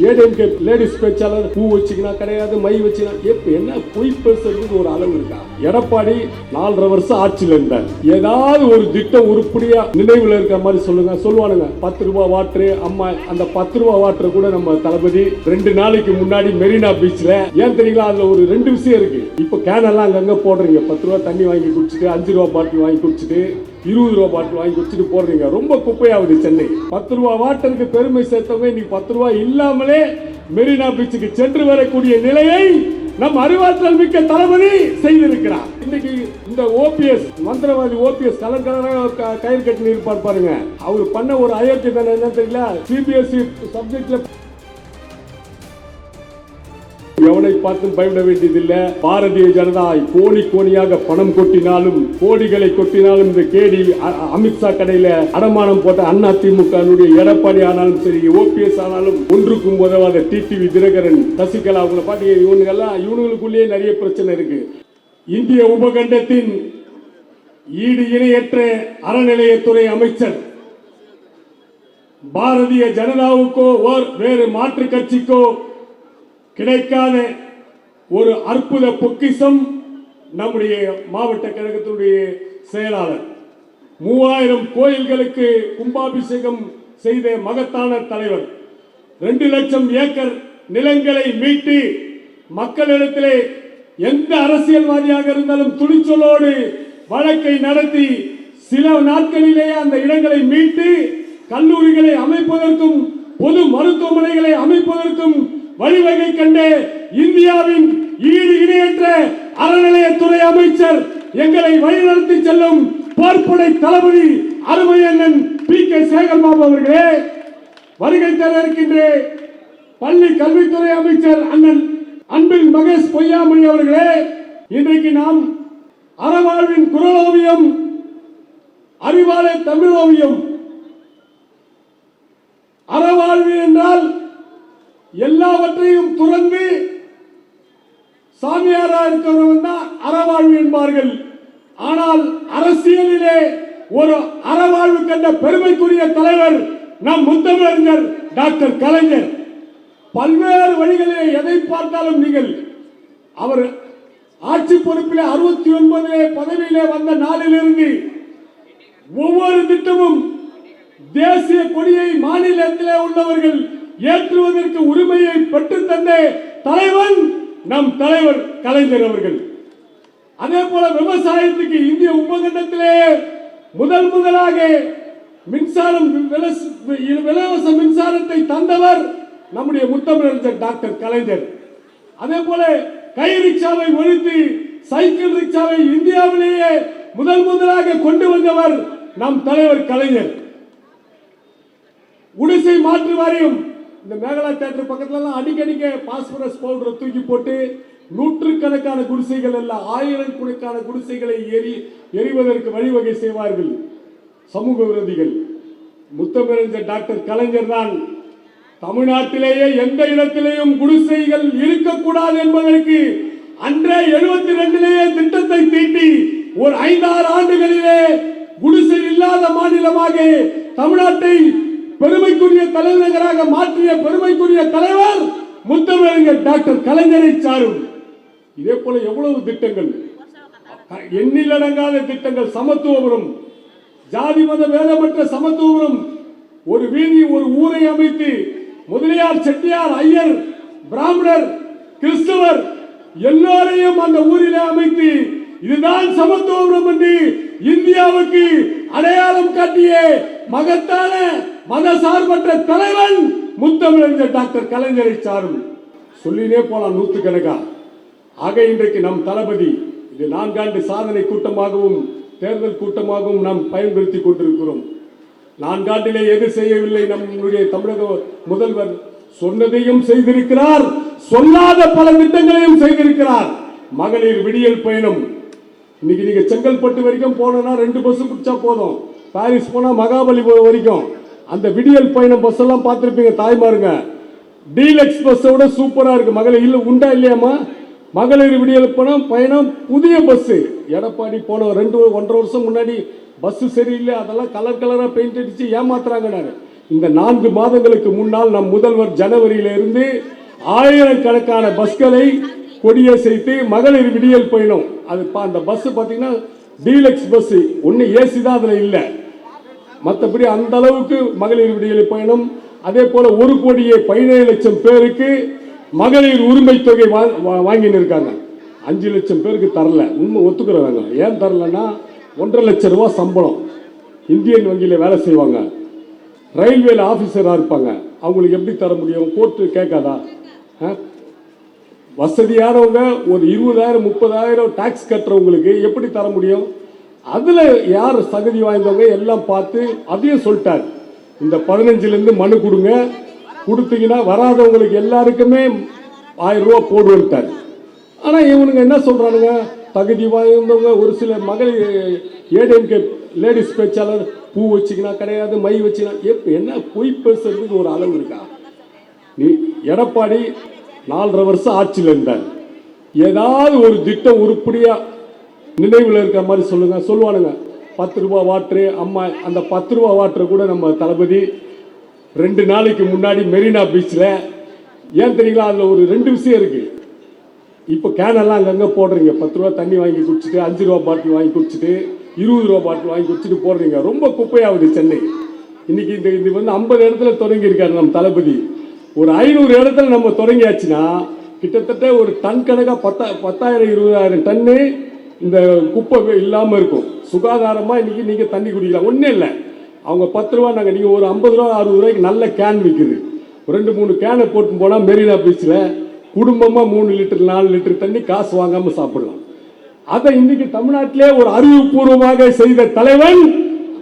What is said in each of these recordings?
ADMK ladies பேச்சாளர் பூ வச்சுக்கினா கிடையாது, மை வச்சுனா என்ன பொய் பேசுறதுக்கு ஒரு அளவு இருக்கா? எடப்பாடி 4.5 வருஷம் ஆட்சியில் இருந்தார். ஏதாவது ஒரு திட்டம் உருப்படியா நினைவுல இருக்க மாதிரி சொல்லுங்க. சொல்லுவானுங்க 10 ரூபாய் வாட்டரு. அம்மா அந்த 10 ரூபாய் வாட்டரு கூட நம்ம தளபதி 2 நாளைக்கு முன்னாடி மெரினா பீச்ல, ஏன் தெரியுங்களா, அதுல ஒரு 2 விஷயம் இருக்கு. இப்ப கேன் எல்லாம் அங்கங்க போடுறீங்க. 10 ரூபாய் தண்ணி வாங்கி குடிச்சிட்டு, 5 ரூபாய் பாட்டில் வாங்கி குடிச்சிட்டு, 20 ரூபாய் பாட்டில் வாங்கி குடிச்சிட்டு போடுறீங்க. ரொம்ப குப்பையாகுது சென்னை. 10 ரூபாய் வாட்டருக்கு பெருமை சேர்த்தவங்க இன்னைக்கு 10 ரூபாய் இல்லாமலே மெரினா பீச்சுக்கு சென்று வரக்கூடிய நிலையை நம் அறிவாற்றல் மிக்க தளபதி செய்திருக்கிறார். இன்னைக்கு இந்த ஓபிஎஸ் மந்திரவாதி ஓபிஎஸ் கலர் கலராக கயிறு கட்டி இருப்பார் பாருங்க. அவர் பண்ண ஒரு அயோக்கிய தானே என்ன தெரியல. சிபிஎஸ்இ சப்ஜெக்ட்ல எவனை பார்த்து பயப்பட வேண்டியதில்லை. பாரதிய ஜனதா கோடி கோடியாக பணம் கொட்டினாலும், கோடிகளை கொட்டினாலும், இந்த கேடி அமித்ஷா கடையில அடமானம் போட்ட அண்ணா திமுக எடப்பாடி ஆனாலும் சரி, ஓபிஎஸ் ஆனாலும் ஒன்றுக்கும் உதவாத டிடிவி தினகரன், சசிகலா, அவங்களை பாத்தீங்க. இவங்களுக்குள்ளேயே நிறைய பிரச்சனை இருக்கு. இந்திய உபகண்டத்தின் ஈடு இணையற்ற அறநிலையத்துறை அமைச்சர் பாரதிய ஜனதாவுக்கோ வேறு மாற்று கட்சிக்கோ கிடைக்காத ஒரு அற்புத பொக்கிஷம் நம்முடைய மாவட்ட கழகத்தினுடைய செயலாளர். 3000 கோயில்களுக்கு கும்பாபிஷேகம் செய்த மகத்தான தலைவர். 2 லட்சம் ஏக்கர் நிலங்களை மீட்டு மக்களிடத்திலே எந்த அரசியல்வாதியாக இருந்தாலும் துணிச்சலோடு வழக்கை நடத்தி சில நாட்களிலேயே அந்த இடங்களை மீட்டு கல்லூரிகளை அமைப்பதற்கும் பொது மருத்துவமனைகளை அமைப்பதற்கும் வழிவகை கண்டு இந்தியாவின் ஈடு இணையற்ற அறநிலையத்துறை அமைச்சர் எங்களை வழிநடத்தி செல்லும் போர்ப்படை தளபதி அருமை அண்ணன் பி.கே. சேகர்பாபு அவர்களே, வருகை தர இருக்கின்ற பள்ளி கல்வித்துறை அமைச்சர் அண்ணன் அன்பில் மகேஷ் பொய்யாமொழி அவர்களே, இன்றைக்கு நாம் அறவாழ்வின் குரலோவியம், அறிவாலய தமிழ் ஓவியம். அறவாழ்வு என்றால் எல்லாவற்றையும் துறந்து சாமியாரா இருக்கிறவங்க தான் அறவாழ்வு என்பார்கள். ஆனால் அரசியலிலே ஒரு அறவாழ்வு கண்ட பெருமைக்குரிய தலைவர் நம் முத்தமிழறிஞர் டாக்டர் கலைஞர். பல்வேறு வழிகளிலே எதை பார்த்தாலும் நீங்கள் அவர் ஆட்சி பொறுப்பிலே 69 பதவியிலே வந்த நாளிலிருந்து ஒவ்வொரு திட்டமும் தேசிய கொடியை மாநிலத்திலே உள்ளவர்கள் ஏற்றுவதற்கு உரிமையை பெற்று தந்த தலைவன் நம் தலைவர் கலைஞர் அவர்கள். அதே போல விவசாயத்துக்கு இந்திய உபகண்டத்திலே முதலாக மின்சாரம் இலவச மின்சாரத்தை தந்தவர் நம்முடைய முத்தமிழறிஞர் டாக்டர் கலைஞர். அதே போல கை ரிக்ஷாவை ஒழித்து சைக்கிள் ரிக்ஷாவை இந்தியாவிலேயே முதலாக கொண்டு வந்தவர் நம் தலைவர் கலைஞர். குடிசை மாற்று வாரியம், இந்த மேகலா தியேட்டர் பக்கத்துல அடிக்கடிக்க பாஸ்பரஸ் பவுடரை தூக்கி போட்டு நூற்றுக்கணக்கான குடிசைகள் அல்ல, ஆயிரக்கணக்கான குடிசைகளை எரிவதற்கு வழிவகை செய்வார்கள் சமூக விரோதிகள். முத்தமிழறிஞர் டாக்டர் கலைஞர் தான் தமிழ்நாட்டிலேயே எந்த இடத்திலேயும் குடிசைகள் இருக்கக்கூடாது என்பதற்கு அன்றே 72லேயே திட்டத்தை தீட்டி ஒரு 5-6 ஆண்டுகளிலே குடிசை இல்லாத மாநிலமாக தமிழ்நாட்டை பெருமைக்குரிய தலைநகராக மாற்றிய பெருமைக்குரிய தலைவர் முத்தமிழறிஞர் டாக்டர் கலைஞரை சாரும். இதே போல எவ்வளவு திட்டங்கள், எண்ணிலடங்காத திட்டங்கள். சமத்துவபுரம், ஜாதி மத வேதமற்ற சமத்துவபுரம், ஒரு வீதி ஒரு ஊரை அமைத்து முதலியார், செட்டியார், ஐயர், பிராமணர், கிறிஸ்தவர் எல்லோரையும் அந்த ஊரிலே அமைத்து இதுதான் சமத்துவபுரம் என்று இந்தியாவுக்கு அடையாளம் காட்டிய மகத்தான மத சார்பற்ற தலைவன் முத்தமிழறிஞர் டாக்டர் கலைஞரை சாரும். சொல்லினே போலாம் நூற்றுக்கணக்கா. ஆக இன்றைக்கு நம் தளபதி இது 4 ஆண்டு சாதனை கூட்டமாகவும் தேர்தல் கூட்டமாகவும் நாம் பயன்படுத்தி கொண்டிருக்கிறோம். 4 ஆண்டிலே எது செய்யவில்லை நம்முடைய தமிழக முதல்வர்? சொன்னதையும் செய்திருக்கிறார், சொல்லாத பல திட்டங்களையும் செய்திருக்கிறார். மகளிர் விடியல் பயணம், இன்னைக்கு நீங்க செங்கல்பட்டு வரைக்கும் போனா 2 பஸ் பிடிச்சா போதும். பாரிஸ் போனா மகாபலிபுரம் வரைக்கும் அந்த விடியல் பயணம் பஸ் எல்லாம் பார்த்திருப்பீங்க. தாய்மாருங்க, டீலக்ஸ் பஸ் விட சூப்பரா இருக்கு. மகளிர் இல்ல உண்டா இல்லையாமா? மகளிர் விடியல் பயணம் புதிய பஸ். எடப்பாடி போன 2-1.5 வருஷம் முன்னாடி பஸ் சரியில்லை, அதெல்லாம் கலர் கலரா பெயிண்ட் அடிச்சு ஏமாத்துறாங்க. இந்த 4 மாதங்களுக்கு முன்னால் நம் முதல்வர் ஜனவரியிலிருந்து ஆயிரக்கணக்கான பஸ்களை கொடியசைத்து மகளிர் விடியல் பயணம். அது அந்த பஸ் பார்த்தீங்கன்னா டீலக்ஸ் பஸ், ஒன்று ஏசி தான் அதில் இல்லை, மற்றபடி அந்த அளவுக்கு மகளிர் விடியல் பயணம். அதே போல 1,17,00,000 பேருக்கு மகளிர் உரிமை தொகை வாங்கின்னு இருக்காங்க. 5 லட்சம் பேருக்கு தரல, உண்மை ஒத்துக்கிறாங்க. ஏன் தரலன்னா 1,50,000 லட்சம் ரூபாய் சம்பளம், இந்தியன் வங்கியில் வேலை செய்வாங்க, ரயில்வேல ஆஃபீஸராக இருப்பாங்க, அவங்களுக்கு எப்படி தர முடியும்? கோர்ட்டு கேட்காதா? வசதியானவங்க ஒரு 20,000 30,000 டாக்ஸ் கட்டுறவங்களுக்கு எப்படி தர முடியும்? அதில் யார் தகுதி வாய்ந்தவங்க எல்லாம் பார்த்து அதையும் சொல்லிட்டார். இந்த 15லேருந்து மனு கொடுங்க, கொடுத்தீங்கன்னா வராதவங்களுக்கு எல்லாருக்குமே 1000 ரூபா போடுவேன்ட்டார். ஆனால் இவனுங்க என்ன சொல்கிறானுங்க, தகுதி வாய்ந்தவங்க ஒரு சில மகளிர் ஏடிஎம்கே லேடிஸ் பேச்சாளர் பூ வச்சுக்கினா கிடையாது, மை வச்சுக்கினா என்ன பொய் பேசுறதுக்கு ஒரு அளவு இருக்கா? நீ எடப்பாடி 4.5 வருஷம் ஆட்சியில் இருந்தார், ஏதாவது ஒரு திட்டம் உருப்படியா நினைவில் இருக்கிற மாதிரி சொல்லுங்க. சொல்லுவானுங்க 10 ரூபா வாட்ரு அம்மா. அந்த 10 ரூபா வாட்ரு கூட நம்ம தளபதி 2 நாளைக்கு முன்னாடி மெரினா பீச்சில், ஏன் தெரியுங்களா, அதில் ஒரு 2 விஷயம் இருக்கு. இப்போ கேனெல்லாம் அங்கங்கே போடுறீங்க, 10 ரூபா தண்ணி வாங்கி குடிச்சிட்டு 5 ரூபா பாட்டில் வாங்கி குடிச்சிட்டு 20 ரூபா பாட்டில் வாங்கி குடிச்சிட்டு போடுறீங்க. ரொம்ப குப்பையாகுது சென்னை. இன்னைக்கு இது வந்து 50 இடத்துல தொடங்கி இருக்காரு நம்ம தளபதி. ஒரு 500 இடத்துல நம்ம தொடங்கியாச்சுன்னா கிட்டத்தட்ட ஒரு டன் கணக்காக 10,000 20,000 டன்னு இந்த குப்பை இல்லாமல் இருக்கும். சுகாதாரமாக இன்னைக்கு நீங்கள் தண்ணி குடிக்கலாம். ஒன்றும் இல்லை, அவங்க 10 ரூபா, நாங்கள் நீங்கள் ஒரு 50 ரூபா 60 ரூபாய்க்கு நல்ல கேன் விற்குது, 2-3 கேனை போட்டு போனால் மெரினா பீச்சில் குடும்பமாக 3 லிட்டர் 4 லிட்டர் தண்ணி காசு வாங்காமல் சாப்பிடலாம். அதை இன்னைக்கு தமிழ்நாட்டிலே ஒரு அறிவுபூர்வமாக செய்த தலைவன்.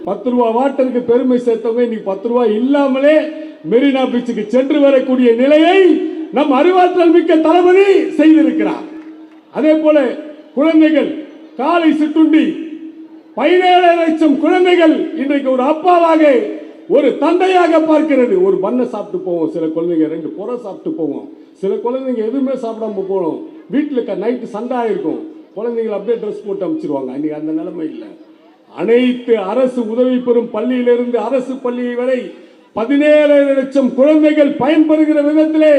10 ரூபா வாட்டருக்கு பெருமை சேர்த்தவங்க இன்னைக்கு 10 ரூபா இல்லாமலே மெரினா பீச்சுக்கு சென்று வரக்கூடிய நிலையை நம் அறிவாற்றல் மிக்க தளபதி செய்திருக்கிறார். அதே போல குழந்தைகள் காலை சிற்றுண்டி 17 லட்சம் குழந்தைகள் இன்றைக்கு ஒரு அப்பாவாக ஒரு தந்தையாக பார்க்கிறது. ஒரு பண்ணை சாப்பிட்டு போவோம், சில குழந்தைங்க 2 புற சாப்பிட்டு போவோம், சில குழந்தைங்க எதுவுமே சாப்பிடாம போகணும். வீட்டில் நைட்டு சண்டை ஆயிருக்கும், குழந்தைங்களை அப்படியே ட்ரெஸ் போட்டு அமைச்சிருவாங்க. இன்னைக்கு அந்த நிலைமை இல்லை. அனைத்து அரசு உதவி பெறும் பள்ளியிலிருந்து அரசு பள்ளி வரை 17 லட்சம் குழந்தைகள் பயன்பெறுகிற விதத்திலே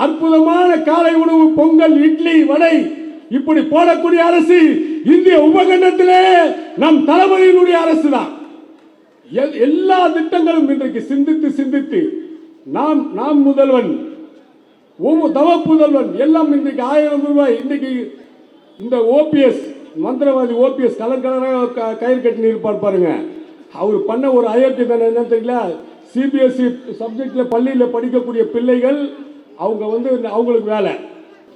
அற்புதமான காலை உணவு, பொங்கல், இட்லி, வடை இப்படி போடக்கூடிய அரசு இந்திய உபகண்டத்திலே நம் தளபதியினுடைய அரசு தான். எல்லா திட்டங்களும் இன்றைக்கு சிந்தித்து சிந்தித்து நாம் முதல்வன், தவ புதல்வன் எல்லாம் இன்றைக்கு 1000 ரூபாய். இன்றைக்கு இந்த ஓபிஎஸ் மந்திரவாதி ஓபிஎஸ் கலர் கலராக கயிறு கட்டி இருப்பார் பாருங்க, அவர் பண்ண ஒரு அயோக்கிய தானே என்ன தெரியல. சிபிஎஸ்இ சப்ஜெக்ட்ல பள்ளியில் படிக்கக்கூடிய பிள்ளைகள் அவங்க வந்து அவங்களுக்கு வேலை.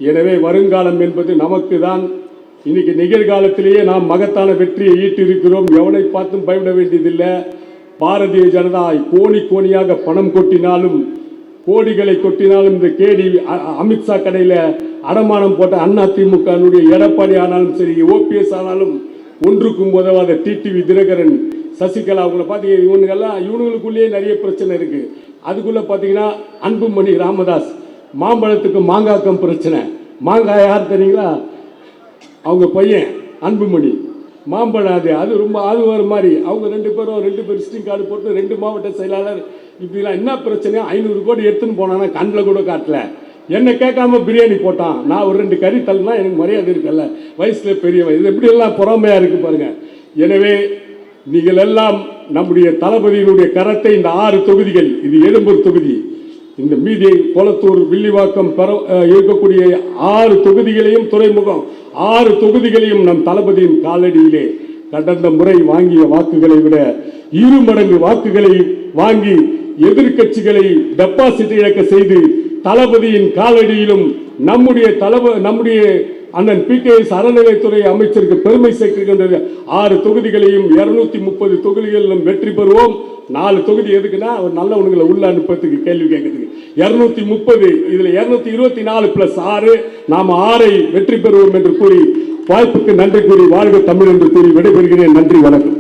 எனவே வருங்காலம் என்பது நமக்கு தான். இன்னைக்கு நிகழ்காலத்திலேயே நாம் மகத்தான வெற்றியை ஈட்டிருக்கிறோம். எவனை பார்த்தும் பயப்பட வேண்டியதில்லை. பாரதிய ஜனதா கோணியாக பணம் கொட்டினாலும், கோடிகளை கொட்டினாலும், இந்த கேடி அமித்ஷா கடையில் அடமானம் போட்ட அதிமுக எடப்பாடி ஆனாலும் சரி, ஓபிஎஸ் ஆனாலும் ஒன்றுக்கும் உதவாத டிடிவி தினகரன், சசிகலா, அவங்கள பார்த்தீங்கன்னா இவனுங்களுக்குள்ளேயே நிறைய பிரச்சனை இருக்கு. அதுக்குள்ள பார்த்தீங்கன்னா அன்புமணி ராமதாஸ், மாம்பழத்துக்கு மாங்காய்க்கும் பிரச்சனை. மாங்காய் யார் தெரியுங்களா? அவங்க பையன் அன்புமணி. மாம்பழம் அது ரொம்ப அது ஒரு மாதிரி. அவங்க 2 பேரும் 2 பேர் விசிட்டிங் கார்டு போட்டு 2 மாவட்ட செயலாளர் இப்படிலாம் என்ன பிரச்சனையோ 500 கோடி எடுத்துன்னு போனானா கண்ணில் கூட காட்டல. என்னை கேட்காம பிரியாணி போட்டான். நான் ஒரு 2 கறி தள்ளினா எனக்கு மரியாதை இருக்குல்ல, வயசுல பெரியவன். இது எப்படி எல்லாம் பொறாமையா இருக்கு பாருங்க. எனவே நீங்கள் எல்லாம் நம்முடைய தளபதியினுடைய கரத்தை இந்த 6 தொகுதிகள், இது எழும்பூர் தொகுதி, இந்த மீதி கொளத்தூர், வில்லிவாக்கம் இருக்கக்கூடிய 6 தொகுதிகளையும், துறைமுகம் 6 தொகுதிகளையும் நம் தளபதியின் காலடியிலே கடந்த முறை வாங்கிய வாக்குகளை விட 2 மடங்கு வாக்குகளை வாங்கி எதிர்கட்சிகளை டெபாசிட் இழக்க செய்து தளபதியின் காலடியிலும் நம்முடைய அண்ணன் PKS அறநிலைத்துறை அமைச்சருக்கு பெருமை சேர்க்கின்ற 6 தொகுதிகளையும் 230 தொகுதிகளிலும் வெற்றி பெறுவோம். 4 தொகுதி எதுக்குன்னா ஒரு நல்லவனுங்களை உள்ள அனுப்பத்துக்கு, கேள்வி கேட்கறதுக்கு. 230, இதுல 224 பிளஸ் 6, நாம் 6ஐ வெற்றி பெறுவோம் என்று கூறி வாய்ப்புக்கு நன்றி கூறி வாழ்க தமிழ் என்று கூறி விடைபெறுகிறேன். நன்றி, வணக்கம்.